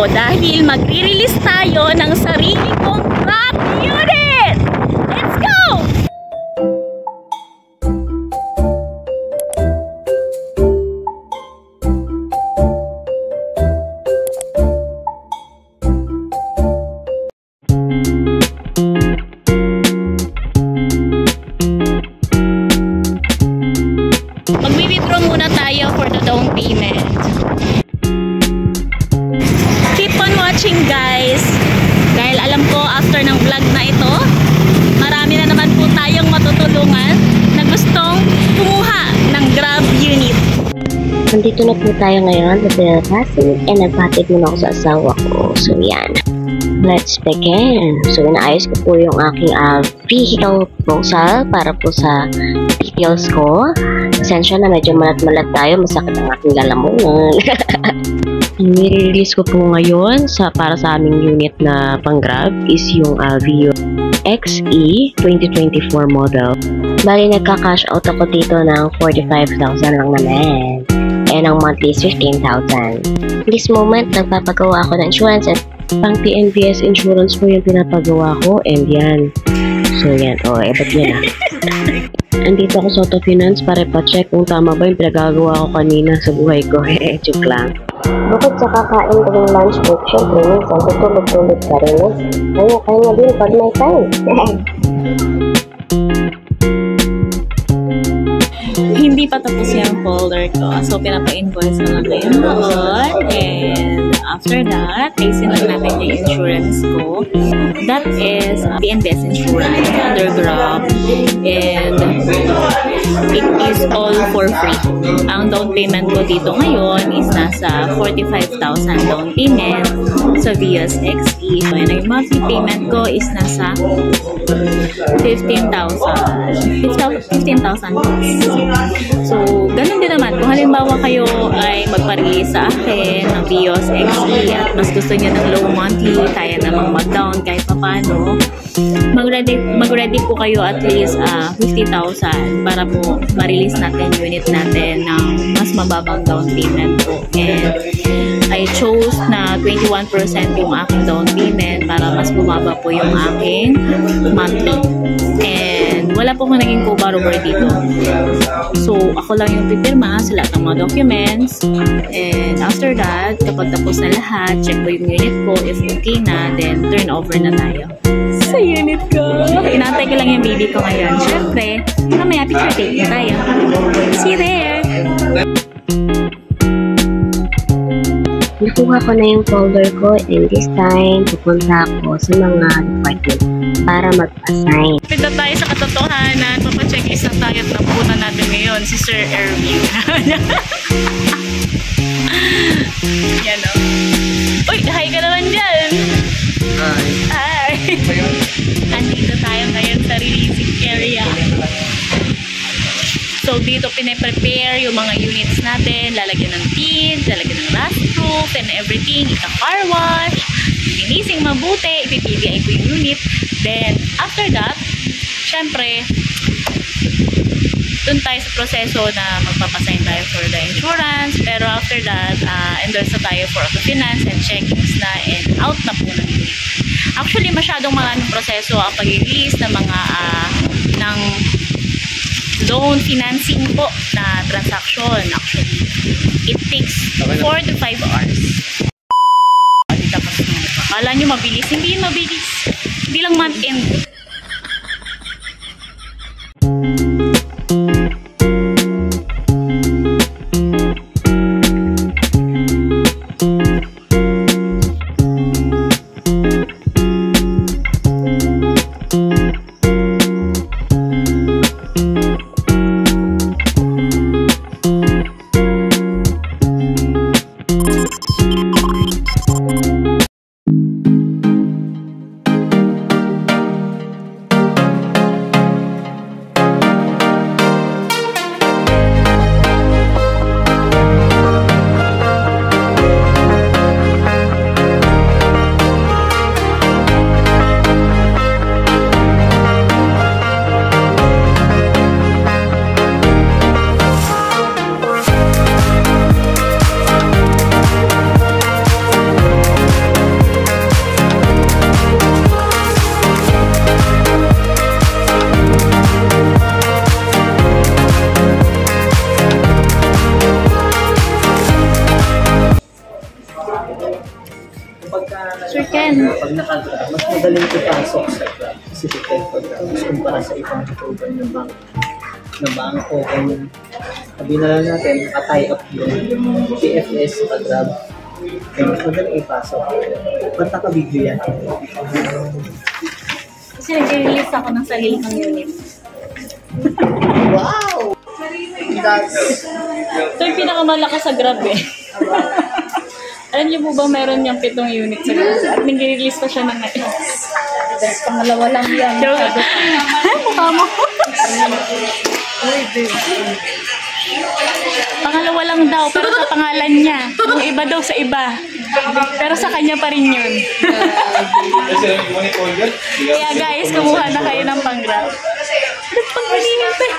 ko dahil magre-release tayo ng sarili kong Grab unit! Let's go! Mag-withdraw muna tayo for the down payment. Keep on watching guys, dahil alam ko after ng vlog na ito, marami na naman po tayong matutulungan na gustong kumuha ng Grab unit. Nandito na po tayo ngayon sa Philippines and nagpatid muna ako sa asawa ko. So yan, let's begin. So inaayos ko po yung aking vehicle proposal para po sa details ko. Pasensya na, medyo malat-malat tayo, masakit ang aking lalamunan. I-release ko po ngayon para sa aming unit na pang-Grab is yung Vios XE 2024 model. Bali, nagka-cash out ako dito ng 45,000 lang naman. And ang monthly is 15,000. This moment, nagpapagawa ako ng insurance at pang TNVS insurance po yung pinapagawa ko. And yan. So yan, ba't yan Andito ako sa Auto Finance para pa-check kung tama ba yung pinagagawa ko kanina sa buhay ko. Joke lang. Bukod sa kakain ko ng lunch break, syempre minsan tutulog-tulog ka rin. Kaya din pag may time. Hindi pa tapos yung folder ko. So, pinapa-invoice na lang ngayon doon. And after that, ayusin lang natin yung insurance ko. That is PNBS insurance under Grab. And it is all for free. Ang down payment ko dito ngayon is nasa 45,000 down payment sa Vios XE. So, yun, yung monthly payment ko is nasa 15,000. 15,000. So, ganun din naman. Kung halimbawa kayo ay magpa-release sa akin ng Vios XE at mas gusto niyo ng low monthly, kaya namang mag-down kahit paano, mag-ready po kayo at least 50,000 para po ma-release natin yung unit natin ng mas mababang down payment po. And I chose na 21% yung aking down payment para mas bumaba po yung aking monthly. And wala po akong naging co-borrower dito. So, ako lang yung pipirma sa lahat ng mga documents. And after that, kapag tapos na lahat, check ko yung unit ko. If okay na, then turn over na tayo sa unit ko. Inantay ko lang yung baby ko ngayon. Siyempre, mamaya picture take na tayo. See you there! Nakuha ko na yung folder ko and this time, pupunta ako sa mga department para magpa-sign. Pinta tayo sa katotohanan, papachecklist lang tayo at napunan natin ngayon si Sir Erwin. Yan o. Uy, hi ka naman dyan! Hi! Hi! Andito tayo ngayon sa releasing area. So, dito pinaprepare yung mga units natin, lalagyan ng tint, lalagyan ng rust proof and everything, ika-car wash, linising mabuti, ipipiliin ko yung unit. Then, after that, syempre, dun tayo sa proseso na magpapasign tayo for the insurance. Pero after that, endorse na tayo for auto finance and checkings na and out na po ng unit. Actually, masyadong maraming proseso ang pag-release ng mga ng loan financing po na transaction. Actually, it takes 4 to 5 hours. Tapos, akala nyo mabilis. Hindi mabilis. Hindi lang month end. open na bangko. Kung sabi na lang natin, naka-tie up yung PFS sa Grab. Kaya mas madaling ipasok. Ba't naka-video yan? Kasi nag-release ako ng sarili kong unit. Wow! Ito yung pinakamalakas sa Grab eh. Alam niyo po ba meron niyang 7 unit sa Grab? At nag-release pa siya ng ngayon. Pangalawa lang yan. Joke. Ay, mukha mo. Pangalawa lang daw, pero sa pangalan niya. Yung iba daw sa iba. Pero sa kanya pa rin yun. Kaya guys, kumuha na kayo ng pang-Grab. Pag-hinihintay.